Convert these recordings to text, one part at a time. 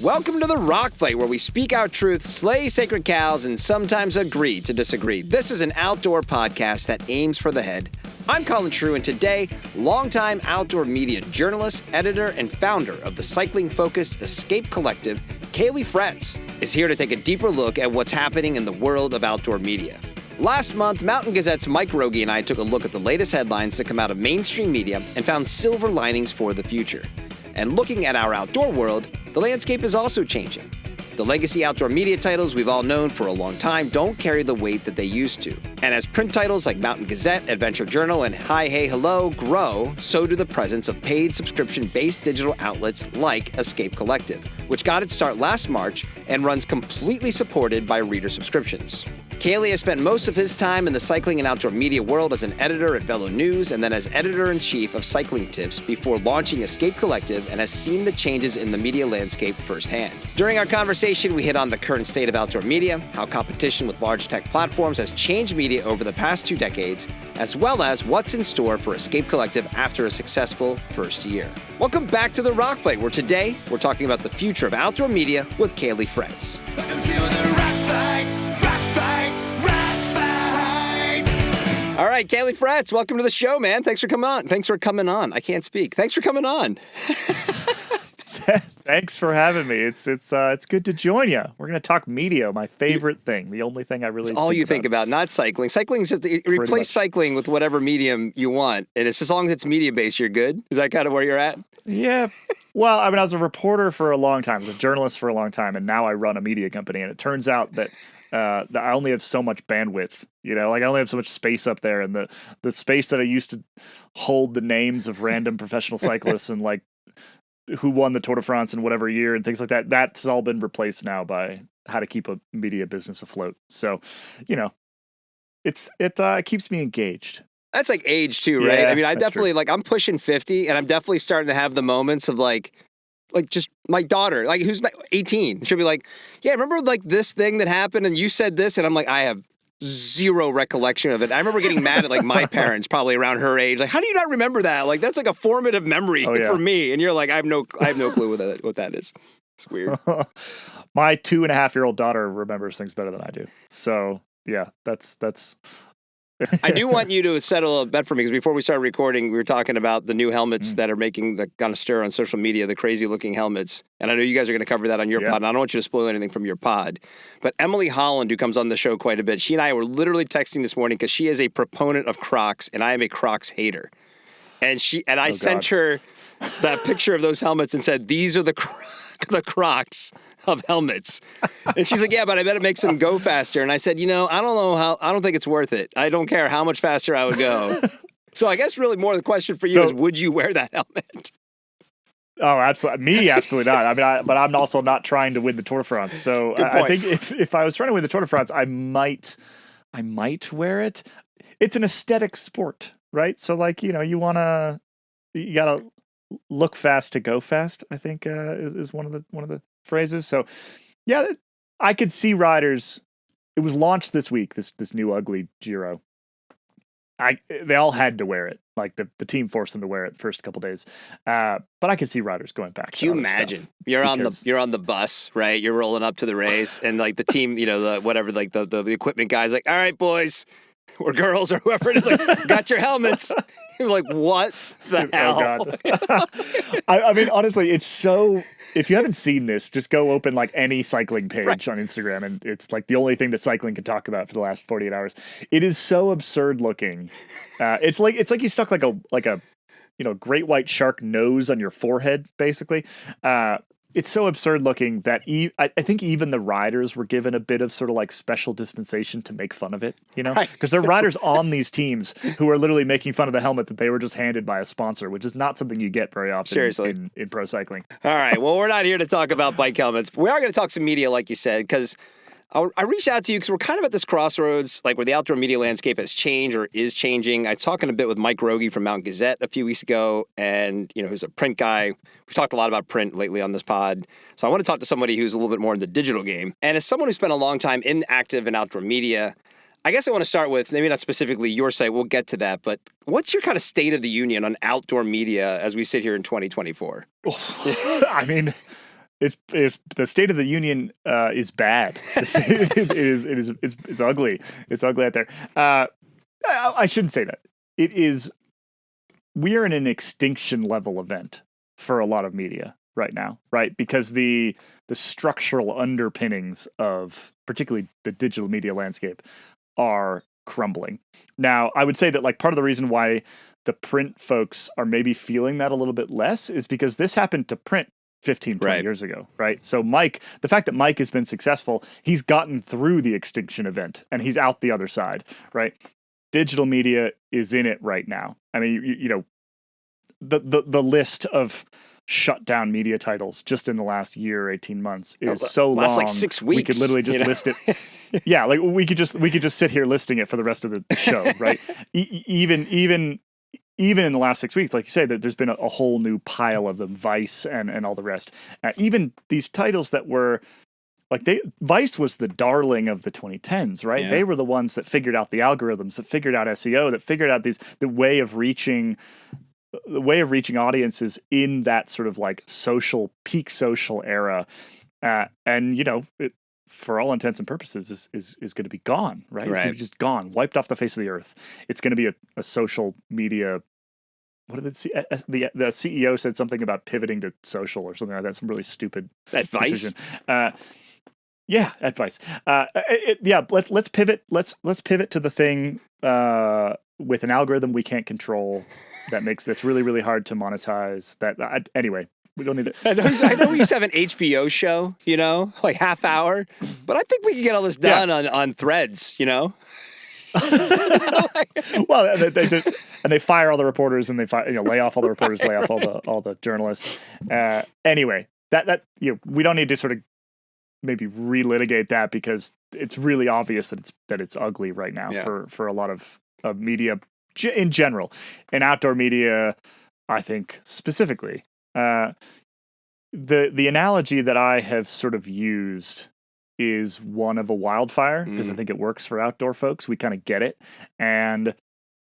Welcome to the Rock Fight, where we speak our truth, slay sacred cows, and sometimes agree to disagree. This is an outdoor podcast that aims for the head. I'm Colin True, and today, longtime outdoor media journalist, editor, and founder of the cycling-focused Escape Collective, Caley Fretz, is here to take a deeper look at what's happening in the world of outdoor media. Last month, Mountain Gazette's Mike Rogie and I took a look at the latest headlines that come out of mainstream media and found silver linings for the future. And looking at our outdoor world, the landscape is also changing. The legacy outdoor media titles we've all known for a long time don't carry the weight that they used to. And as print titles like Mountain Gazette, Adventure Journal, and Hi Hey Hello grow, so do the presence of paid subscription-based digital outlets like Escape Collective, which got its start last March and runs completely supported by reader subscriptions. Caley has spent most of his time in the cycling and outdoor media world as an editor at Velo News and then as editor-in-chief of Cycling Tips before launching Escape Collective and has seen the changes in the media landscape firsthand. During our conversation, we hit on the current state of outdoor media, how competition with large tech platforms has changed media over the past 2 decades, as well as what's in store for Escape Collective after a successful first year. Welcome back to the Rock Fight, where today we're talking about the future of outdoor media with Caley Fretz. All right, Caley Fretz, welcome to the show, man. Thanks for coming on. I can't speak. Thanks for coming on. Thanks for having me. It's good to join you. We're going to talk media, my favorite thing, the only thing I really think about, not cycling. Cycling is just replace cycling with whatever medium you want, and it's as long as it's media-based, you're good. Is that kind of where you're at? Yeah. Well, I mean, I was a reporter for a long time, I was a journalist for a long time, and now I run a media company, and it turns out that I only have so much bandwidth, like I only have so much space up there, and the space that I used to hold the names of random professional cyclists and like who won the Tour de France in whatever year and things like that, that's all been replaced now by how to keep a media business afloat. So, it keeps me engaged. That's like age too, right? Yeah, I mean, I definitely, true. I'm pushing 50 and I'm definitely starting to have the moments of like just my daughter, who's 18. She'll be like, yeah, remember like this thing that happened and you said this? And I'm like, I have zero recollection of it. I remember getting mad at like my parents probably around her age. Like, how do you not remember that? Like, that's like a formative memory for me. And you're like, I have no clue what that is. It's weird. My 2.5-year-old daughter remembers things better than I do. So yeah, that's I do want you to settle a bet for me, because before we started recording, we were talking about the new helmets that are making the kind of stir on social media, the crazy looking helmets. And I know you guys are going to cover that on your pod, and I don't want you to spoil anything from your pod. But Emily Holland, who comes on the show quite a bit, she and I were literally texting this morning because she is a proponent of Crocs and I am a Crocs hater. And I sent her that picture of those helmets and said, these are the Crocs of helmets. And she's like, yeah, but I bet it makes them go faster. And I said, I don't think it's worth it. I don't care how much faster I would go. So I guess really more the question for you is, would you wear that helmet? Oh, absolutely. Me, absolutely not. I mean, but I'm also not trying to win the Tour de France. So I think if I was trying to win the Tour de France, I might wear it. It's an aesthetic sport, right? So like, you gotta look fast to go fast, I think is one of the phrases. So yeah, I could see riders. It was launched this week, this new ugly Giro. They all had to wear it. Like the team forced them to wear it the first couple days. But I could see riders going back. Can you imagine? You're on the bus, right? You're rolling up to the race, and like the team, the equipment guys, like, all right, boys or girls or whoever it is, like, got your helmets. You're like, what the hell? Oh, God. I mean, honestly, it's so... If you haven't seen this, just go open like any cycling page on Instagram, and it's like the only thing that cycling can talk about for the last 48 hours. It is so absurd looking. It's like you stuck like a great white shark nose on your forehead, basically. It's so absurd looking that I think even the riders were given a bit of sort of like special dispensation to make fun of it, because there are riders on these teams who are literally making fun of the helmet that they were just handed by a sponsor, which is not something you get very often. Seriously. In pro cycling. All right. Well, we're not here to talk about bike helmets. We are going to talk some media, like you said, because I reached out to you because we're kind of at this crossroads, like where the outdoor media landscape has changed or is changing. I was talking a bit with Mike Rogie from Mountain Gazette a few weeks ago, and who's a print guy. We've talked a lot about print lately on this pod. So I want to talk to somebody who's a little bit more in the digital game. And as someone who spent a long time active in outdoor media, I guess I want to start with, maybe not specifically your site, we'll get to that, but what's your kind of state of the union on outdoor media as we sit here in 2024? I mean, it's the State of the Union is bad. It's ugly. It's ugly out there. I shouldn't say that. It is. We are in an extinction level event for a lot of media right now, right? Because the structural underpinnings of particularly the digital media landscape are crumbling. Now, I would say that like part of the reason why the print folks are maybe feeling that a little bit less is because this happened to print 15, 20 years ago, right? So the fact that Mike has been successful, he's gotten through the extinction event and he's out the other side, right? Digital media is in it right now. I mean, you know, the list of shut down media titles just in the last year, 18 months is so long. Like 6 weeks. We could literally just list it. Yeah, like we could just sit here listing it for the rest of the show, right? Even in the last 6 weeks, like you say, there's been a whole new pile of them, Vice and all the rest. Even these titles that were like Vice was the darling of the 2010s, right? Yeah. They were the ones that figured out the algorithms, that figured out SEO, that figured out the way of reaching audiences in that sort of like peak social era. And you know, for all intents and purposes is going to be gone, right? It's going to be just gone, wiped off the face of the earth. It's going to be a social media. What did the CEO said something about pivoting to social or something like that? Some really stupid decision. Yeah, advice. Let's pivot. Let's pivot to the thing with an algorithm we can't control that's really, really hard to monetize. Anyway, we don't need it. I know we used to have an HBO show, you know, like half hour, but I think we can get all this done on Threads, you know. Well, they fire all the reporters and lay off all the reporters, lay off all the journalists. Anyway, that we don't need to sort of maybe relitigate that because it's really obvious that it's ugly right now for a lot of media in general, and outdoor media, I think specifically. The analogy that I have sort of used is one of a wildfire because I think it works for outdoor folks. We kind of get it, and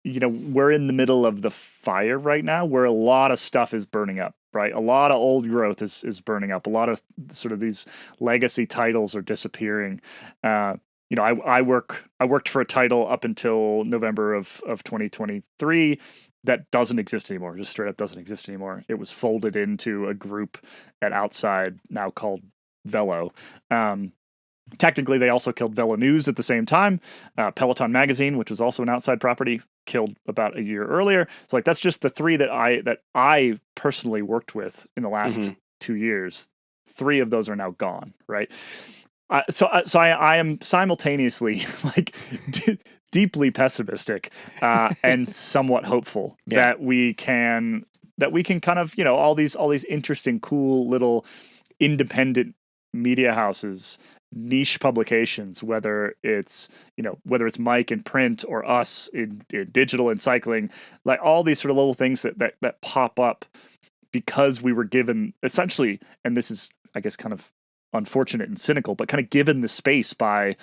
you know, we're in the middle of the fire right now where a lot of stuff is burning up. Right, a lot of old growth is burning up. A lot of sort of these legacy titles are disappearing. You know, I worked for a title up until November of 2023 that doesn't exist anymore. Just straight up doesn't exist anymore. It was folded into a group at Outside now called Velo. Technically, they also killed Velo News at the same time. Peloton Magazine, which was also an Outside property, killed about a year earlier. So like that's just the three that I personally worked with in the last 2 years. 3 of those are now gone, right? So I am simultaneously like deeply pessimistic and somewhat hopeful that we can kind of, you know, all these interesting, cool little independent media houses, niche publications, whether it's Mike in print or us in digital and cycling, like all these sort of little things that pop up because we were given essentially, and this is, I guess, kind of unfortunate and cynical, but kind of given the space by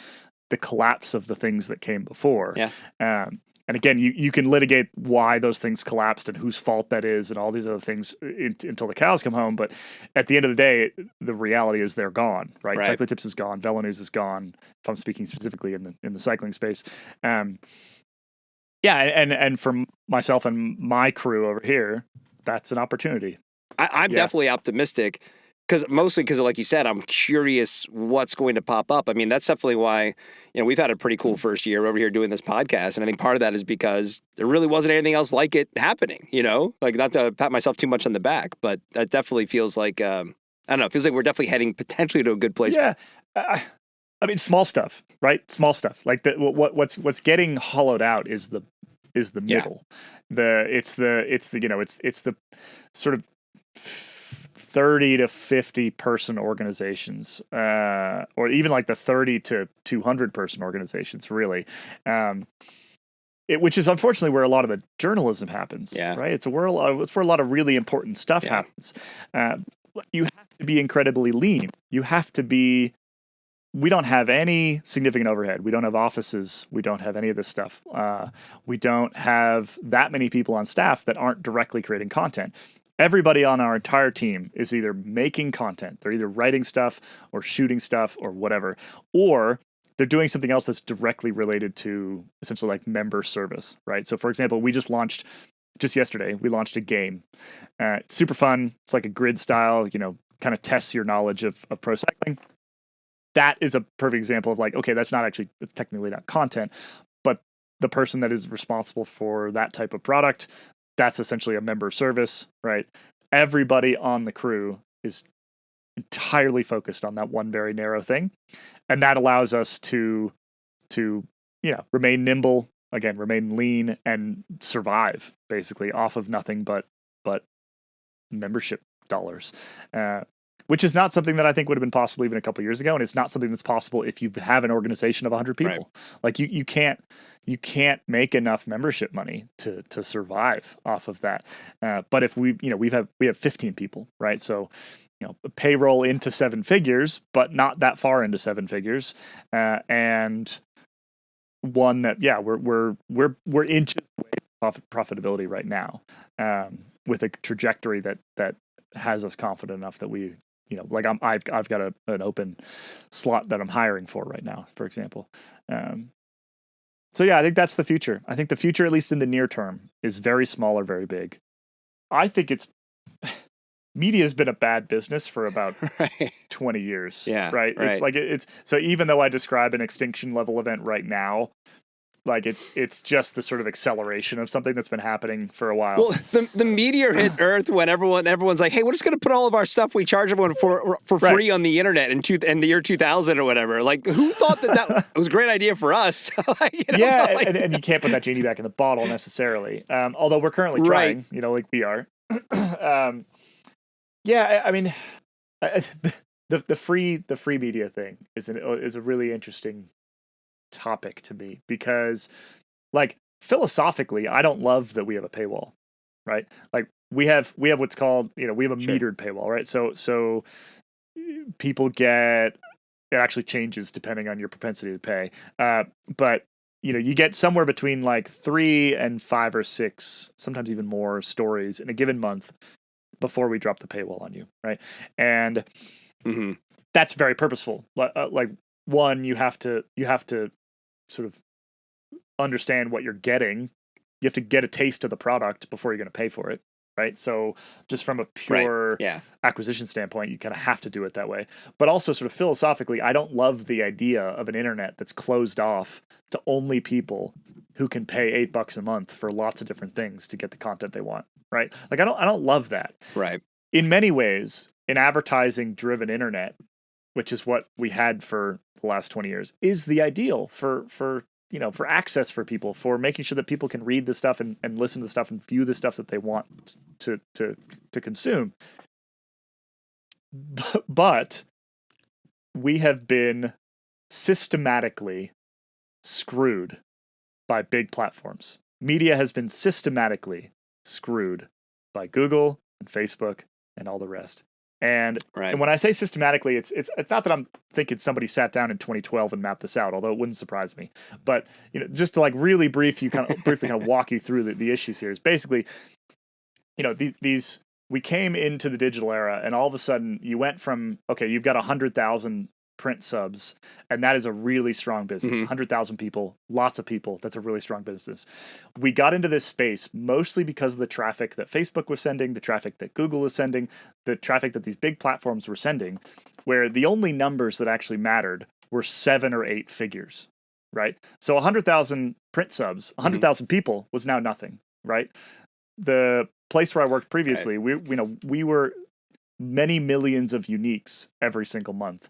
the collapse of the things that came before. Yeah. And again, you can litigate why those things collapsed and whose fault that is and all these other things until the cows come home. But at the end of the day, the reality is they're gone, right? Cyclotips is gone. Velo News is gone. If I'm speaking specifically in the cycling space. And for myself and my crew over here, that's an opportunity. I'm definitely optimistic. Mostly because, like you said, I'm curious what's going to pop up. I mean, that's definitely why, you know, we've had a pretty cool first year over here doing this podcast. And I think part of that is because there really wasn't anything else like it happening, you know? Like, not to pat myself too much on the back, but that definitely feels like, I don't know, it feels like we're definitely heading potentially to a good place. Yeah. I mean, small stuff, right? Small stuff. Like, what's getting hollowed out is the middle. It's the sort of 30 to 50 person organizations, or even like the 30 to 200 person organizations, really. Which is unfortunately where a lot of the journalism happens, right? It's where a lot of really important stuff happens. You have to be incredibly lean. You have to be. We don't have any significant overhead. We don't have offices. We don't have any of this stuff. We don't have that many people on staff that aren't directly creating content. everybody on our entire team is either making content, they're either writing stuff or shooting stuff or whatever, or they're doing something else that's directly related to essentially like member service, right? So for example, just yesterday, we launched a game. It's super fun. It's like a grid style, kind of tests your knowledge of pro cycling. That is a perfect example of like, okay, it's technically not content, but the person that is responsible for that type of product, that's essentially a member service, right? Everybody on the crew is entirely focused on that one very narrow thing. And that allows us to remain nimble, again, remain lean and survive basically off of nothing but membership dollars, which is not something that I think would have been possible even a couple of years ago. And it's not something that's possible if you have an organization of 100 people. Right. Like you can't make enough membership money to survive off of that. But if we have 15 people, right? So, payroll into 7 figures, but not that far into 7 figures. And one that, we're inches away from profitability right now, with a trajectory that has us confident enough that we, I've got an open slot that I'm hiring for right now, for example. So yeah, I think that's the future. I think the future, at least in the near term, is very small or very big. I think media has been a bad business for about 20 years. Yeah, right. It's like so even though I describe an extinction level event right now, like it's just the sort of acceleration of something that's been happening for a while. Well, the meteor hit Earth when everyone's like, hey, we're just going to put all of our stuff we charge everyone for free on the internet in the year 2000 or whatever. Like, who thought that was a great idea for us? And you can't put that genie back in the bottle necessarily. Although we're currently trying, like we are. Yeah, I mean, the free media thing is a really interesting topic to me, because like philosophically, I don't love that we have a paywall, right? Like we have what's called, we have a metered paywall, right? So people it actually changes depending on your propensity to pay. But you get somewhere between like 3 and 5 or 6, sometimes even more stories in a given month before we drop the paywall on you, right? And that's very purposeful. Like one, you have to sort of understand what you're getting. You have to get a taste of the product before you're going to pay for it, right? So just from a pure acquisition standpoint, you kind of have to do it that way. But also sort of philosophically, I don't love the idea of an internet that's closed off to only people who can pay $8 a month for lots of different things to get the content they want, right? Like I don't love that. Right. In many ways, an advertising driven internet, which is what we had for the last 20 years, is the ideal for access for people, for making sure that people can read the stuff and listen to the stuff and view the stuff that they want to consume. But we have been systematically screwed by big platforms. Media has been systematically screwed by Google and Facebook and all the rest. And when I say systematically, it's not that I'm thinking somebody sat down in 2012 and mapped this out, although it wouldn't surprise me. But just to like really briefly kind of walk you through the issues here is basically, these we came into the digital era, and all of a sudden you went from you've got 100,000 print subs, and that is a really strong business. 100,000 people, lots of people. That's a really strong business. We got into this space mostly because of the traffic that Facebook was sending, the traffic that Google was sending, the traffic that these big platforms were sending, where the only numbers that actually mattered were 7 or 8 figures, right? So 100,000 print subs, 100,000 people was now nothing, right? The place where I worked previously, we were many millions of uniques every single month.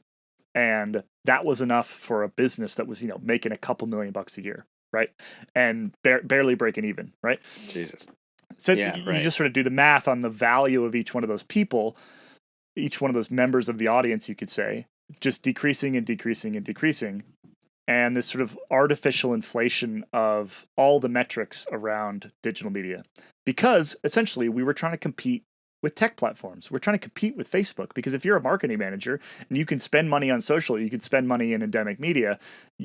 And that was enough for a business that was, making a couple $1,000,000 a year, right? And barely breaking even, right? Jesus. So you just sort of do the math on the value of each one of those people, each one of those members of the audience, you could say, just decreasing and decreasing and decreasing. And this sort of artificial inflation of all the metrics around digital media. Because essentially we were trying to compete with tech platforms. We're trying to compete with Facebook, because if you're a marketing manager and you can spend money on social, you can spend money in endemic media,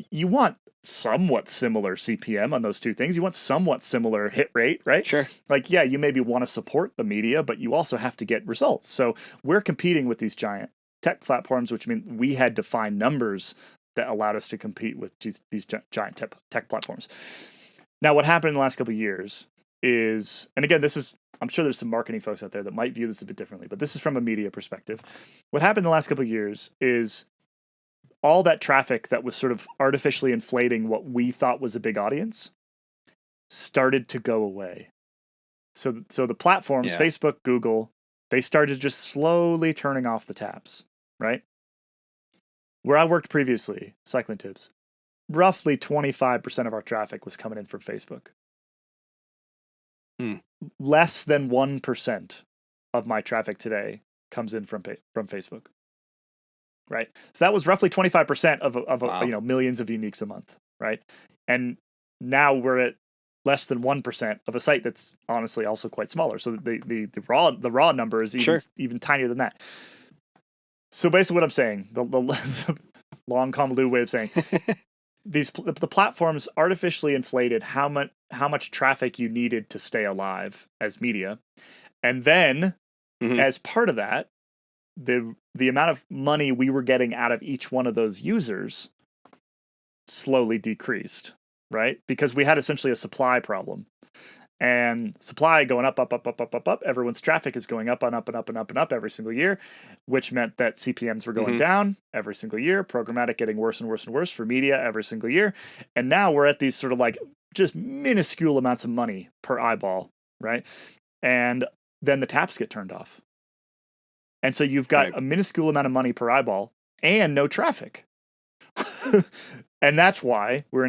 you want somewhat similar CPM on those two things. You want somewhat similar hit rate, right? Sure. Like, yeah, you maybe want to support the media, but you also have to get results. So we're competing with these giant tech platforms, which means we had to find numbers that allowed us to compete with these giant tech platforms. Now, what happened in the last couple of years is, and again, I'm sure there's some marketing folks out there that might view this a bit differently, but this is from a media perspective. What happened in the last couple of years is all that traffic that was sort of artificially inflating what we thought was a big audience started to go away. So the platforms, Facebook, Google, they started just slowly turning off the taps, right? Where I worked previously, Cycling Tips, roughly 25% of our traffic was coming in from Facebook. Less than 1% of my traffic today comes in from Facebook. Right. So that was roughly 25% of wow. Millions of uniques a month. Right. And now we're at less than 1% of a site that's honestly also quite smaller. So the raw number is even tinier than that. So basically what I'm saying, the long convoluted way of saying the platforms artificially inflated how much traffic you needed to stay alive as media. And then as part of that, the amount of money we were getting out of each one of those users slowly decreased, right? Because we had essentially a supply problem. And supply going up, everyone's traffic is going up and up and up and up and up every single year, which meant that CPMs were going down every single year, programmatic getting worse and worse and worse for media every single year. And now we're at these sort of like just minuscule amounts of money per eyeball, right? And then the taps get turned off. And so you've got a minuscule amount of money per eyeball and no traffic. And that's why we're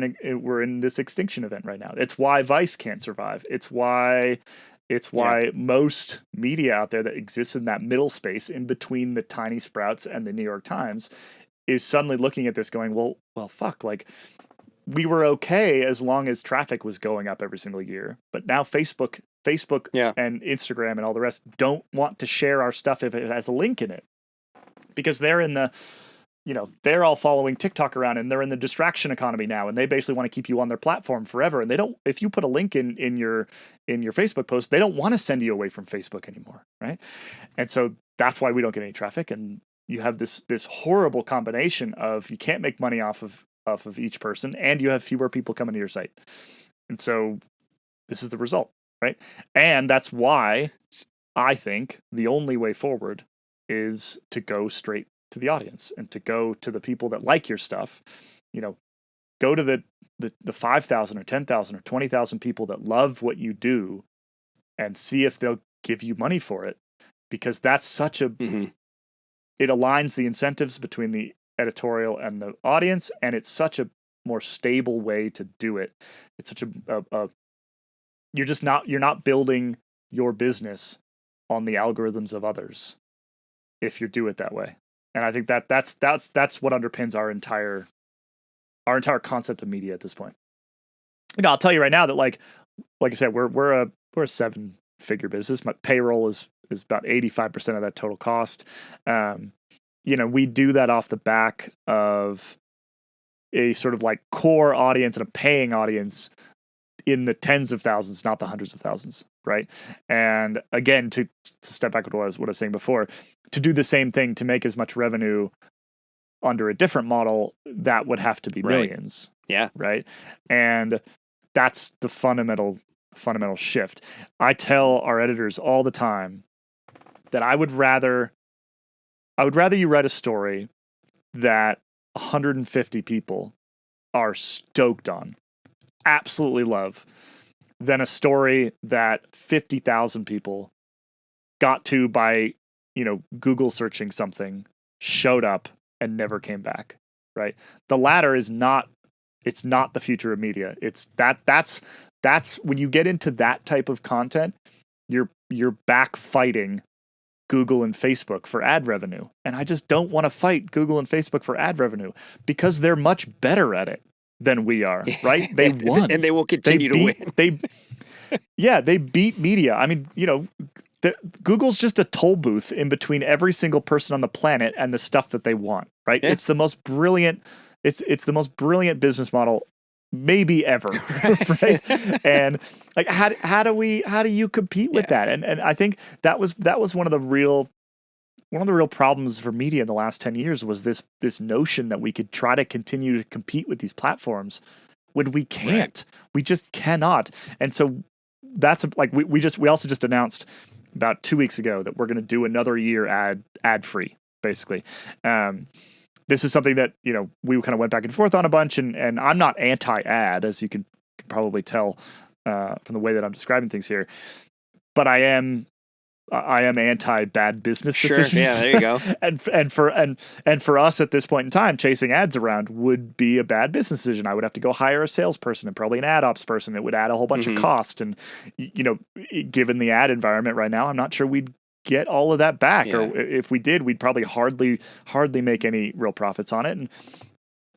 in this extinction event right now. It's why Vice can't survive. It's why most media out there that exists in that middle space in between the tiny sprouts and the New York Times is suddenly looking at this going, well, fuck, like we were okay as long as traffic was going up every single year. But now Facebook and Instagram and all the rest don't want to share our stuff if it has a link in it, because they're in the, they're all following TikTok around and they're in the distraction economy now. And they basically want to keep you on their platform forever. And they don't, if you put a link in your Facebook post, they don't want to send you away from Facebook anymore. Right. And so that's why we don't get any traffic. And you have this horrible combination of, you can't make money off of each person and you have fewer people coming to your site. And so this is the result. Right. And that's why I think the only way forward is to go straight to the audience and to go to the people that like your stuff. Go to the 5,000 or 10,000 or 20,000 people that love what you do and see if they'll give you money for it, because that's such a, it aligns the incentives between the editorial and the audience. And it's such a more stable way to do it. It's such a you're not building your business on the algorithms of others if you do it that way. And I think that's what underpins our entire concept of media at this point. I'll tell you right now that like I said, we're a 7-figure business. My payroll is about 85% of that total cost. We do that off the back of a sort of like core audience and a paying audience in the tens of thousands, not the hundreds of thousands, right? And again, to step back to what I was saying before, to do the same thing, to make as much revenue under a different model, that would have to be millions. Yeah. Right. And that's the fundamental shift. I tell our editors all the time that I would rather you read a story that 150 people are stoked on, absolutely love, than a story that 50,000 people got to by, Google searching something, showed up and never came back. Right. The latter is not the future of media. It's that's when you get into that type of content, you're back fighting Google and Facebook for ad revenue. And I just don't want to fight Google and Facebook for ad revenue because they're much better at it than we are, right? They won. And they will continue to win. They beat media. I mean, Google's just a toll booth in between every single person on the planet and the stuff that they want, right? Yeah. It's the most brilliant business model maybe ever, right? And like, how do you compete with that? And I think that was one of the real problems for media in the last 10 years was this notion that we could try to continue to compete with these platforms when we can't. We just cannot. And so that's like we also just announced about 2 weeks ago that we're going to do another year ad free, basically. This is something that, we kind of went back and forth on a bunch, and I'm not anti-ad, as you can probably tell from the way that I'm describing things here, but I am anti-bad business decisions. Yeah, there you go. and for us at this point in time, chasing ads around would be a bad business decision. I would have to go hire a salesperson and probably an ad ops person. It would add a whole bunch of cost. And, given the ad environment right now, I'm not sure we'd get all of that back. Yeah. Or if we did, we'd probably hardly make any real profits on it, and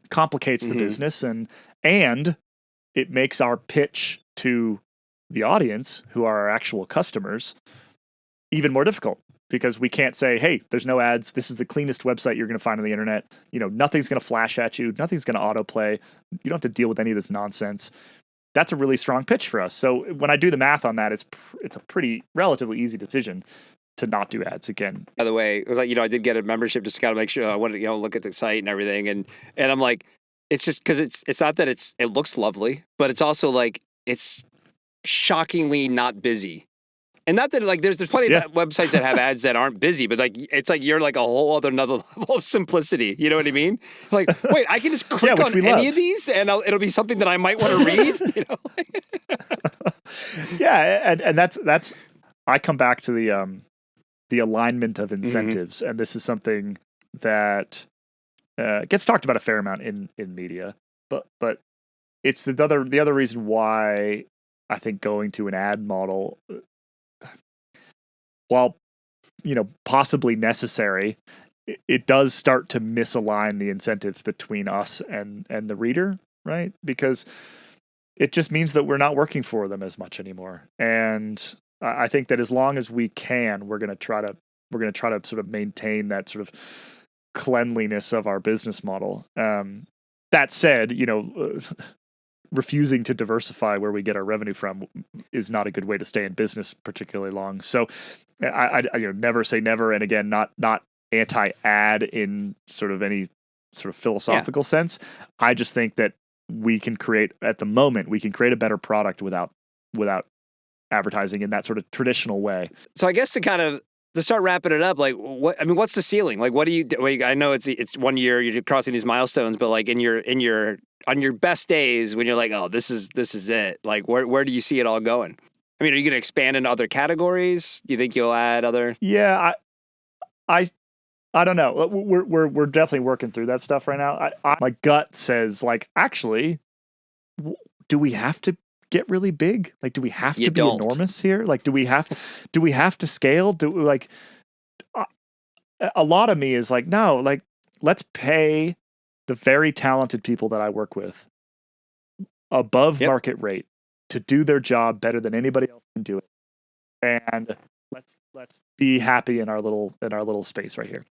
complicates the business. And it makes our pitch to the audience, who are our actual customers, even more difficult, because we can't say, hey, there's no ads. This is the cleanest website you're going to find on the internet. Nothing's going to flash at you. Nothing's going to autoplay. You don't have to deal with any of this nonsense. That's a really strong pitch for us. So when I do the math on that, it's a pretty relatively easy decision to not do ads again. By the way, it was like, I did get a membership just to kind of make sure I wanted to, look at the site and everything. And I'm like, it's just because it's not that it looks lovely, but it's also like, it's shockingly not busy. And not that there's plenty of websites that have ads that aren't busy, but it's like you're like a whole another level of simplicity. You know what I mean? Like, wait, I can just click on any of these and it'll be something that I might want to read. Yeah, and that's I come back to the alignment of incentives, and this is something that gets talked about a fair amount in media, but it's the other reason why I think going to an ad model, while possibly necessary, it does start to misalign the incentives between us and the reader, right? Because it just means that we're not working for them as much anymore. And I think that as long as we can, we're going to try to sort of maintain that sort of cleanliness of our business model. That said, refusing to diversify where we get our revenue from is not a good way to stay in business particularly long. So I never say never. And again, not anti-ad in sort of any sort of philosophical sense. I just think that we can create a better product without advertising in that sort of traditional way. So I guess to start wrapping it up, like what's the ceiling? Like, what do you do? Like, I know it's 1 year, you're crossing these milestones, but like on your best days when you're like, oh, this is it. Like, where do you see it all going? I mean, are you going to expand into other categories? Do you think you'll add other? Yeah, I don't know. We're definitely working through that stuff right now. My gut says, like, actually, do we have to get really big? Like, do we have to be enormous here? Like, do we have to scale? A lot of me is like, no, like, let's pay the very talented people that I work with above market rate to do their job better than anybody else can do it. And let's be happy in our little space right here.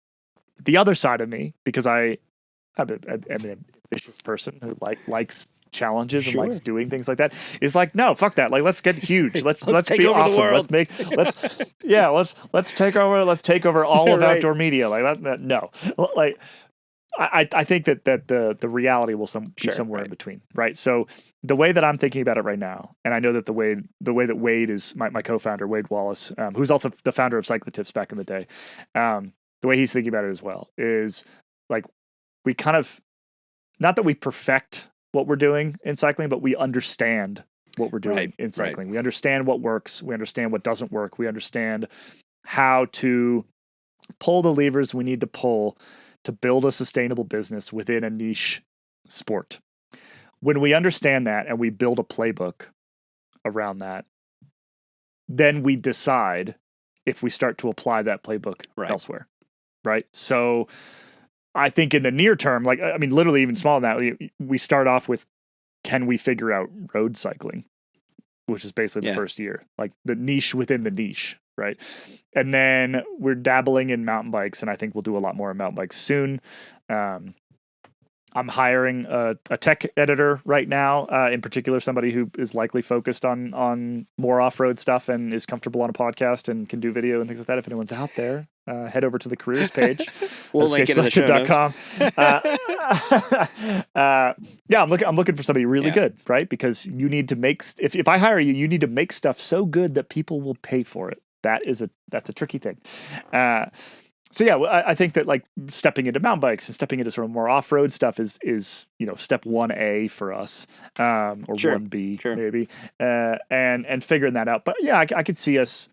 The other side of me, because I'm an ambitious person who likes challenges and likes doing things like that, is like, no, fuck that. Like, let's get huge. Let's be awesome. Let's take over all of outdoor media. Like that. No, like I think that the reality will be somewhere in between, right? So the way that I'm thinking about it right now, and I know that the way that Wade is my co-founder, Wade Wallace, who's also the founder of Cyclotips back in the day, the way he's thinking about it as well is like, we kind of, not that we perfect what we're doing in cycling, but we understand what we're doing in cycling. We understand what works. We understand what doesn't work. We understand how to pull the levers we need to pull to build a sustainable business within a niche sport. When we understand that and we build a playbook around that, then we decide if we start to apply that playbook elsewhere. Right. So I think in the near term, like, I mean, literally even smaller than that, we start off with, can we figure out road cycling, which is basically the first year, like the niche within the niche. Right. And then we're dabbling in mountain bikes, and I think we'll do a lot more in mountain bikes soon. I'm hiring a tech editor right now, in particular, somebody who is likely focused on more off-road stuff and is comfortable on a podcast and can do video and things like that. If anyone's out there, head over to the careers page. We'll link it in the show notes. Yeah, I'm looking for somebody really good, right? Because you need to make, if I hire you, you need to make stuff so good that people will pay for it. That's a tricky thing. So yeah, I think that like stepping into mountain bikes and stepping into sort of more off-road stuff is step 1A for us, or 1B maybe, and figuring that out. But yeah, I could see us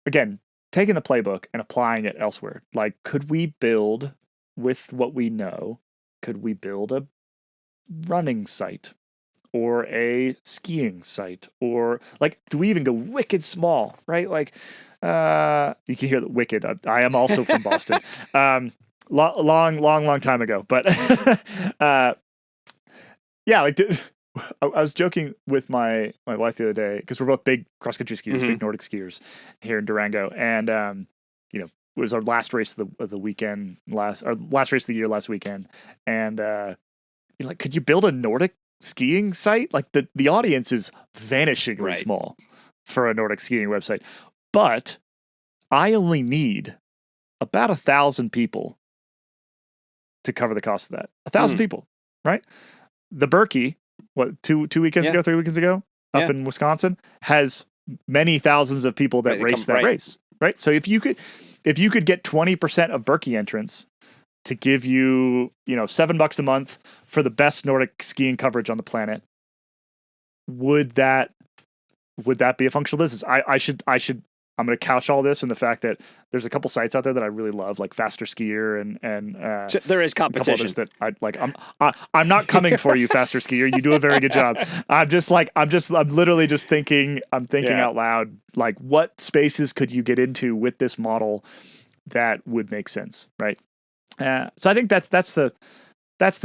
again taking the playbook and applying it elsewhere. Like, could we build with what we know? Could we build a running site or a skiing site, or like, do we even go wicked small? Right, like. You can hear the wicked. I am also from Boston. Long time ago. But yeah, like I was joking with my wife the other day because we're both big cross country skiers, big Nordic skiers here in Durango, and it was our last race of the weekend, last race of the year last weekend, and like, could you build a Nordic skiing site? Like the audience is vanishingly small for a Nordic skiing website. But I only need about 1,000 people to cover the cost of that. 1,000 people, right? The Berkey, two weekends ago, 3 weekends ago, up in Wisconsin, has many thousands of people that race that race, right? So if you could get 20% of Berkey entrants to give you, $7 a month for the best Nordic skiing coverage on the planet, would that be a functional business? I'm going to couch all this in the fact that there's a couple sites out there that I really love, like Faster Skier and so there is competition that I like. I'm not coming for you, Faster Skier. You do a very good job. I'm literally just thinking. I'm thinking out loud. Like, what spaces could you get into with this model that would make sense, right? So I think that's the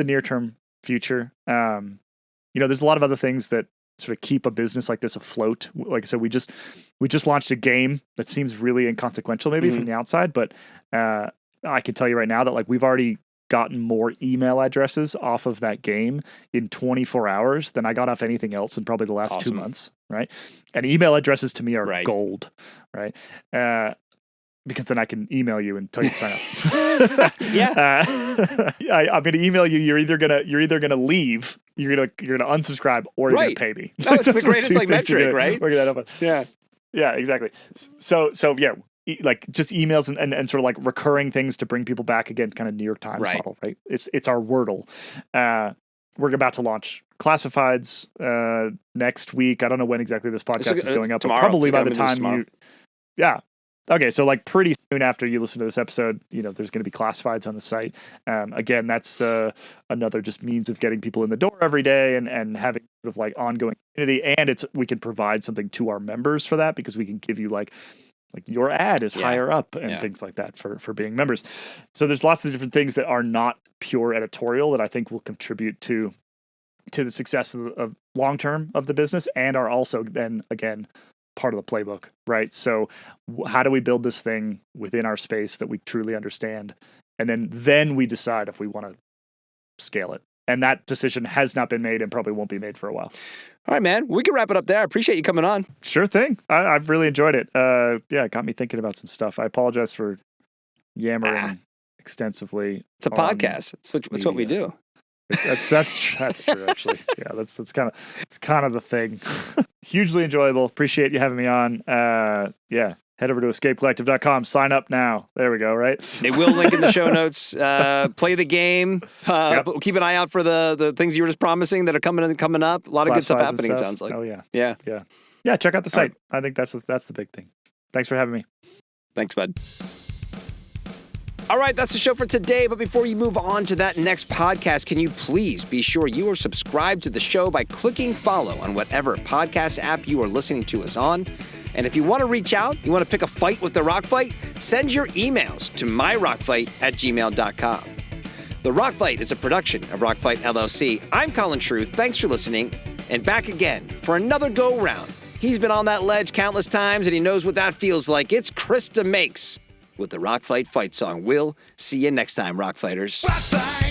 near term future. There's a lot of other things that sort of keep a business like this afloat. Like I said, we just launched a game that seems really inconsequential maybe from the outside, but I can tell you right now that like we've already gotten more email addresses off of that game in 24 hours than I got off anything else in probably the last 2 months, right? And email addresses to me are gold, right? Because then I can email you and tell you to sign up. I'm going to email you. You're either gonna leave, you're gonna unsubscribe, or you're gonna pay me. No, it's the greatest metric, right? We're gonna yeah, exactly. So yeah, like just emails and sort of like recurring things to bring people back again, kind of New York Times model, right? It's our Wordle. We're about to launch classifieds next week. I don't know when exactly this podcast is going up, tomorrow. But probably by the time Okay, so like pretty soon after you listen to this episode, there's going to be classifieds on the site. Again, that's another just means of getting people in the door every day and having sort of like ongoing community. And we can provide something to our members for that, because we can give you like your ad is higher up and things like that for being members. So there's lots of different things that are not pure editorial that I think will contribute to the success of long term of the business, and are also then again part of the playbook, right? So how do we build this thing within our space that we truly understand? And then we decide if we want to scale it. And that decision has not been made and probably won't be made for a while. All right, man. We can wrap it up there. I appreciate you coming on. Sure thing. I've really enjoyed it. It got me thinking about some stuff. I apologize for yammering extensively. It's a podcast. It's what we do. That's true, actually. Yeah, it's kind of the thing. Hugely enjoyable. Appreciate you having me on. Head over to escapecollective.com. Sign up now. There we go, right? They will link in the show notes. Play the game. Keep an eye out for the things you were just promising that are coming up. A lot of good stuff happening, it sounds like. Oh, yeah. Yeah, check out the site. I think that's the big thing. Thanks for having me. Thanks, bud. All right, that's the show for today. But before you move on to that next podcast, can you please be sure you are subscribed to the show by clicking follow on whatever podcast app you are listening to us on. And if you want to reach out, you want to pick a fight with the Rock Fight, send your emails to myrockfight@gmail.com. The Rock Fight is a production of Rock Fight LLC. I'm Colin True. Thanks for listening. And back again for another go-round. He's been on that ledge countless times, and he knows what that feels like. It's Krista Makes with the Rock Fight fight song. We'll see you next time, Rock Fighters. Rock Fight!